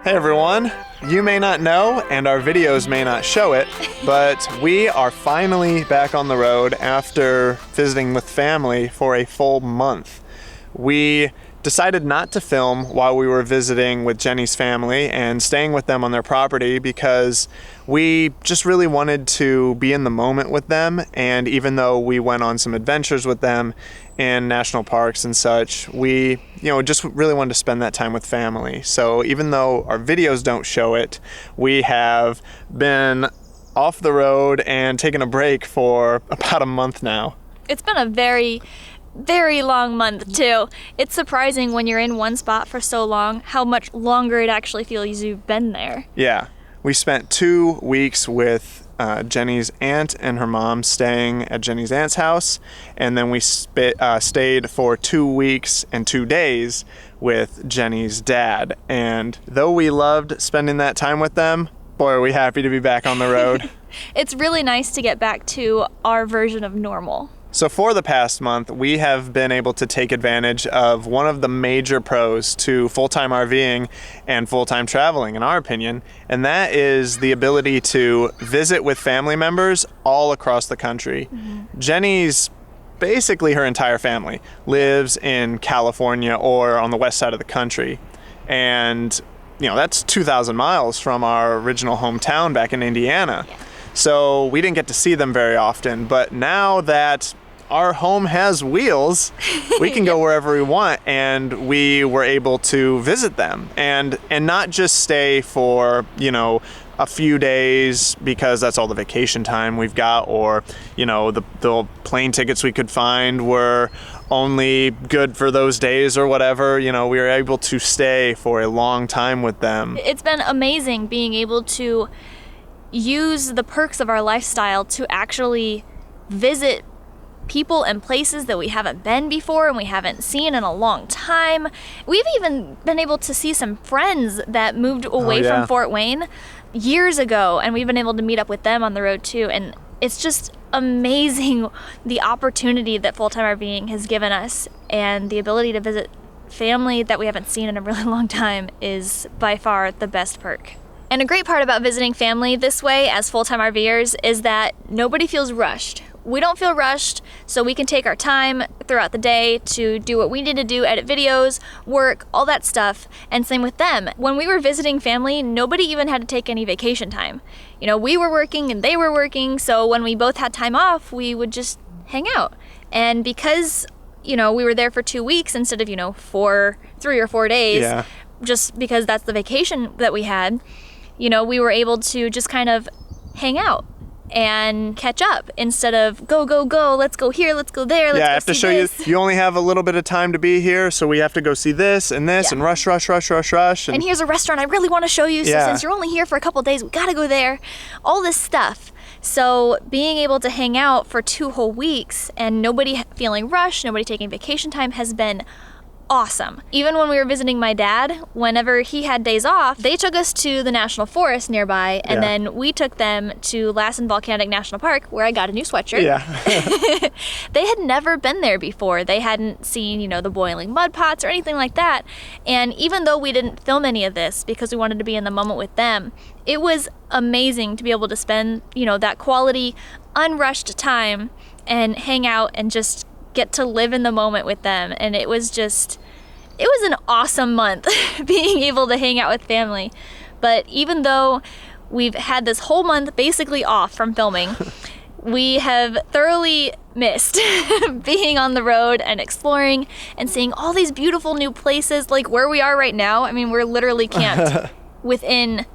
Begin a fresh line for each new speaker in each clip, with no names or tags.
Hey everyone, you may not know and our videos may not show it, but we are finally back on the road after visiting with family for a full month. We decided not to film while we were visiting with Jenny's family and staying with them on their property because we just really wanted to be in the moment with them, and even though we went on some adventures with them in national parks and such, we just really wanted to spend that time with family. So even though our videos don't show it, we have been off the road and taken a break for about a month now.
It's been a very long month too. It's surprising when you're in one spot for so long how much longer it actually feels you've been there.
Yeah, we spent 2 weeks with Jenny's aunt and her mom staying at Jenny's aunt's house, and then we stayed for 2 weeks and 2 days with Jenny's dad. And though we loved spending that time with them, boy, are we happy to be back on the road.
It's really nice to get back to our version of normal.
So for the past month, we have been able to take advantage of one of the major pros to full-time RVing and full-time traveling, in our opinion, and that is the ability to visit with family members all across the country. Mm-hmm. Jenny's, basically her entire family, lives in California or on the west side of the country. And, that's 2,000 miles from our original hometown back in Indiana.
Yeah.
So we didn't get to see them very often, but now that our home has wheels, we can go wherever we want, and we were able to visit them and not just stay for, a few days because that's all the vacation time we've got, or, the plane tickets we could find were only good for those days or whatever. We were able to stay for a long time with them.
It's been amazing being able to use the perks of our lifestyle to actually visit people and places that we haven't been before and we haven't seen in a long time. We've even been able to see some friends that moved away from Fort Wayne years ago, and we've been able to meet up with them on the road too. And it's just amazing the opportunity that full-time RVing has given us, and the ability to visit family that we haven't seen in a really long time is by far the best perk. And a great part about visiting family this way as full-time RVers is that nobody feels rushed. We don't feel rushed, so we can take our time throughout the day to do what we need to do, edit videos, work, all that stuff, and same with them. When we were visiting family, nobody even had to take any vacation time. We were working and they were working, so when we both had time off, we would just hang out. And because, we were there for 2 weeks instead of, 3 or 4 days, just because that's the vacation that we had, we were able to just kind of hang out and catch up instead of go, let's go here, let's go there, let's go see this. Yeah, I have to show
you only have a little bit of time to be here, so we have to go see this and this and rush.
And here's a restaurant I really want to show you, so since you're only here for a couple days, we gotta go there. All this stuff. So being able to hang out for 2 whole weeks and nobody feeling rushed, nobody taking vacation time has been awesome. Even when we were visiting my dad, whenever he had days off, they took us to the national forest nearby, and then we took them to Lassen Volcanic National Park, where I got a new sweatshirt.
Yeah.
They had never been there before. They hadn't seen, the boiling mud pots or anything like that. And even though we didn't film any of this because we wanted to be in the moment with them, it was amazing to be able to spend, that quality, unrushed time and hang out and just get to live in the moment with them. And it was an awesome month being able to hang out with family. But even though we've had this whole month basically off from filming, we have thoroughly missed being on the road and exploring and seeing all these beautiful new places, like where we are right now. I mean, we're literally camped within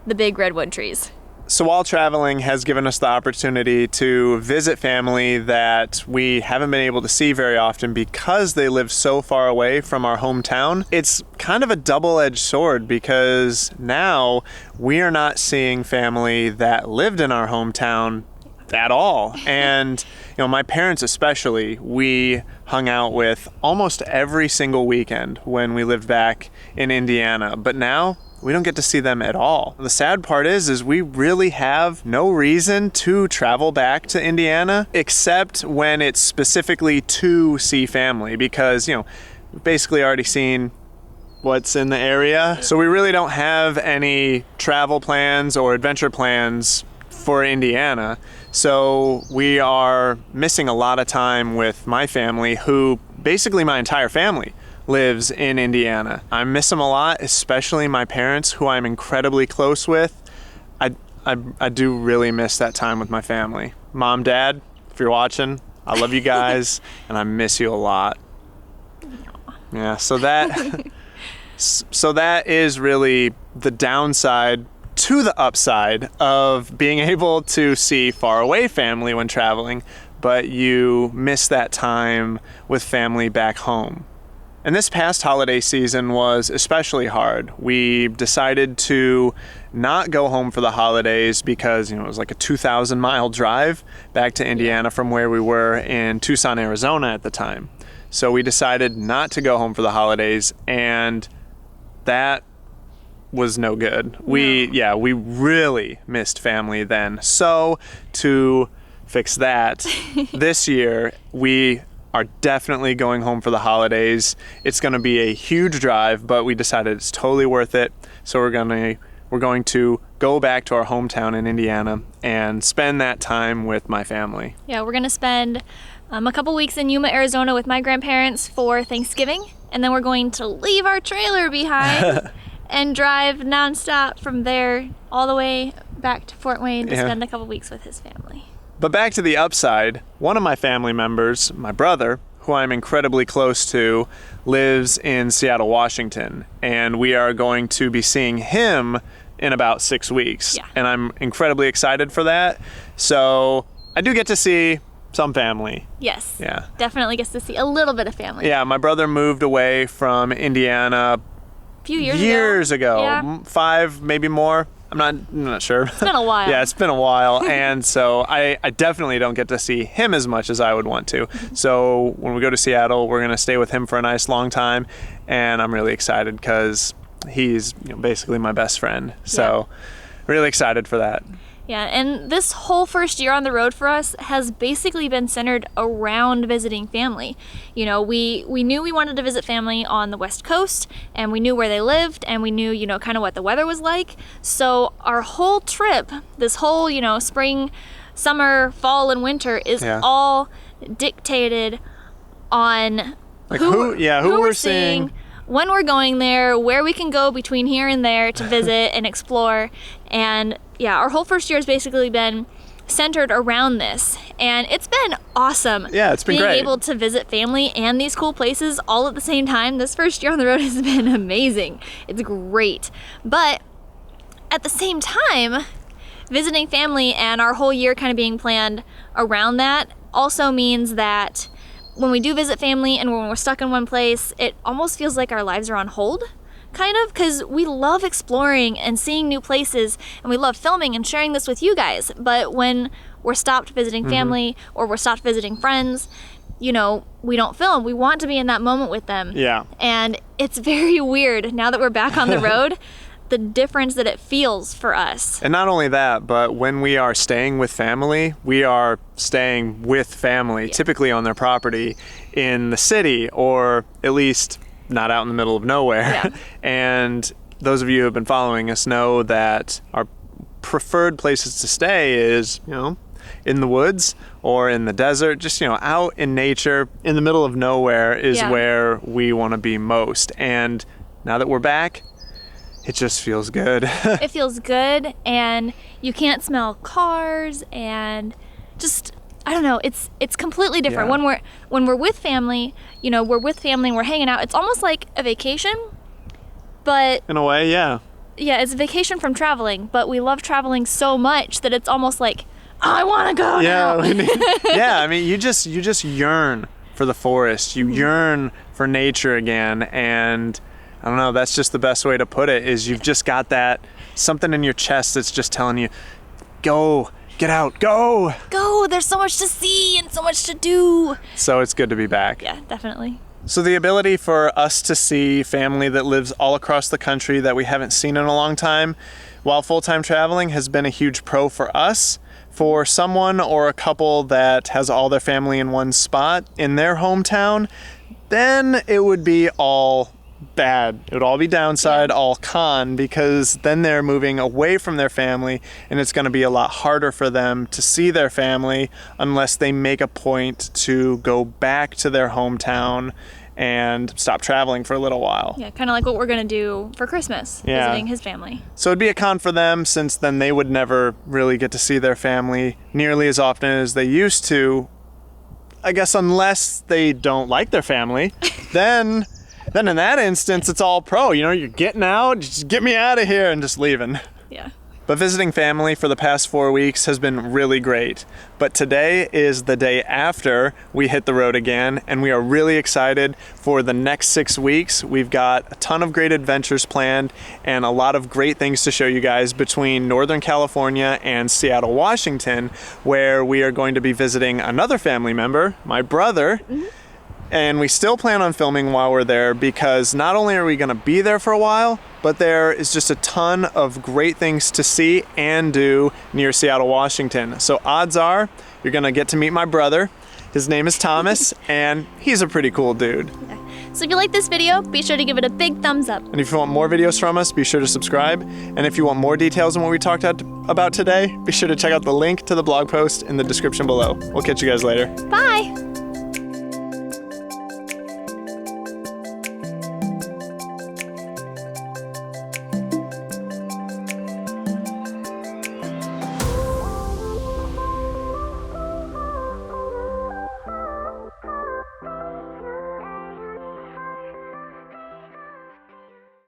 the big redwood trees.
So while traveling has given us the opportunity to visit family that we haven't been able to see very often because they live so far away from our hometown, it's kind of a double-edged sword because now we are not seeing family that lived in our hometown at all. And, my parents especially, we hung out with almost every single weekend when we lived back in Indiana. But now we don't get to see them at all. The sad part is we really have no reason to travel back to Indiana except when it's specifically to see family because, we've basically already seen what's in the area. So we really don't have any travel plans or adventure plans for Indiana. So we are missing a lot of time with my family, who basically my entire family lives in Indiana. I miss them a lot, especially my parents, who I'm incredibly close with. I do really miss that time with my family. Mom, Dad, if you're watching, I love you guys and I miss you a lot. Yeah, so that is really the downside to the upside of being able to see far away family when traveling, but you miss that time with family back home. And this past holiday season was especially hard. We decided to not go home for the holidays because, it was like a 2,000-mile drive back to Indiana from where we were in Tucson, Arizona at the time. So we decided not to go home for the holidays, and that was no good. No. We really missed family then. So to fix that, this year we are definitely going home for the holidays. It's going to be a huge drive, but we decided it's totally worth it. So we're going to go back to our hometown in Indiana and spend that time with my family.
Yeah, we're going to spend a couple weeks in Yuma, Arizona with my grandparents for Thanksgiving, and then we're going to leave our trailer behind and drive nonstop from there all the way back to Fort Wayne to spend a couple weeks with his family.
But back to the upside, one of my family members, my brother, who I'm incredibly close to, lives in Seattle, Washington, and we are going to be seeing him in about 6 weeks.
Yeah.
And I'm incredibly excited for that. So I do get to see some family.
Yes.
Yeah.
Definitely gets to see a little bit of family.
Yeah, my brother moved away from Indiana
a few years
ago.
Yeah.
5, maybe more. I'm not sure.
It's been a while.
Yeah, it's been a while. And so I definitely don't get to see him as much as I would want to. So when we go to Seattle, we're going to stay with him for a nice long time. And I'm really excited because he's basically my best friend. So really excited for that.
Yeah, and this whole first year on the road for us has basically been centered around visiting family. We knew we wanted to visit family on the West Coast, and we knew where they lived, and we knew, kind of what the weather was like. So our whole trip, this whole, spring, summer, fall, and winter is all dictated on who
we're seeing,
when we're going there, where we can go between here and there to visit and explore. And our whole first year has basically been centered around this. And it's been awesome.
Yeah, it's been
being
great.
Able to visit family and these cool places all at the same time. This first year on the road has been amazing. It's great. But at the same time, visiting family and our whole year kind of being planned around that also means that when we do visit family and when we're stuck in one place, it almost feels like our lives are on hold, kind of, because we love exploring and seeing new places, and we love filming and sharing this with you guys. But when we're stopped visiting family or we're stopped visiting friends, we don't film. We want to be in that moment with them.
Yeah.
And it's very weird now that we're back on the road, the difference that it feels for us.
And not only that, but when we are staying with family, we are staying with family, typically on their property in the city, or at least not out in the middle of nowhere.
Yeah.
And those of you who have been following us know that our preferred places to stay is, in the woods or in the desert, just, out in nature, in the middle of nowhere is where we want to be most. And now that we're back, it just feels good.
It feels good, and you can't smell cars, and just, I don't know, it's completely different.
Yeah.
When we're with family, we're with family and we're hanging out. It's almost like a vacation, but
in a way, yeah.
Yeah, it's a vacation from traveling, but we love traveling so much that it's almost like, I want to go now.
You just yearn for the forest. You yearn for nature again, and I don't know, that's just the best way to put it, is you've just got that something in your chest that's just telling you, go, get out, go.
Go, there's so much to see and so much to do.
So it's good to be back.
Yeah, definitely.
So the ability for us to see family that lives all across the country that we haven't seen in a long time while full-time traveling has been a huge pro for us. For someone or a couple that has all their family in one spot in their hometown, then it would be all bad. It would all be downside, all con, because then they're moving away from their family, and it's going to be a lot harder for them to see their family unless they make a point to go back to their hometown and stop traveling for a little while.
Yeah, kind of like what we're going to do for Christmas, visiting his family.
So it'd be a con for them, since then they would never really get to see their family nearly as often as they used to. I guess unless they don't like their family, then in that instance, it's all pro. You know, you're getting out, just get me out of here, and just leaving.
Yeah.
But visiting family for the past 4 weeks has been really great. But today is the day after we hit the road again, and we are really excited for the next 6 weeks. We've got a ton of great adventures planned and a lot of great things to show you guys between Northern California and Seattle, Washington, where we are going to be visiting another family member, my brother. And we still plan on filming while we're there, because not only are we going to be there for a while, but there is just a ton of great things to see and do near Seattle, Washington. So odds are you're going to get to meet my brother. His name is Thomas, and he's a pretty cool dude.
So if you like this video, be sure to give it a big thumbs up.
And if you want more videos from us, be sure to subscribe. And if you want more details on what we talked about today, be sure to check out the link to the blog post in the description below. We'll catch you guys later.
Bye!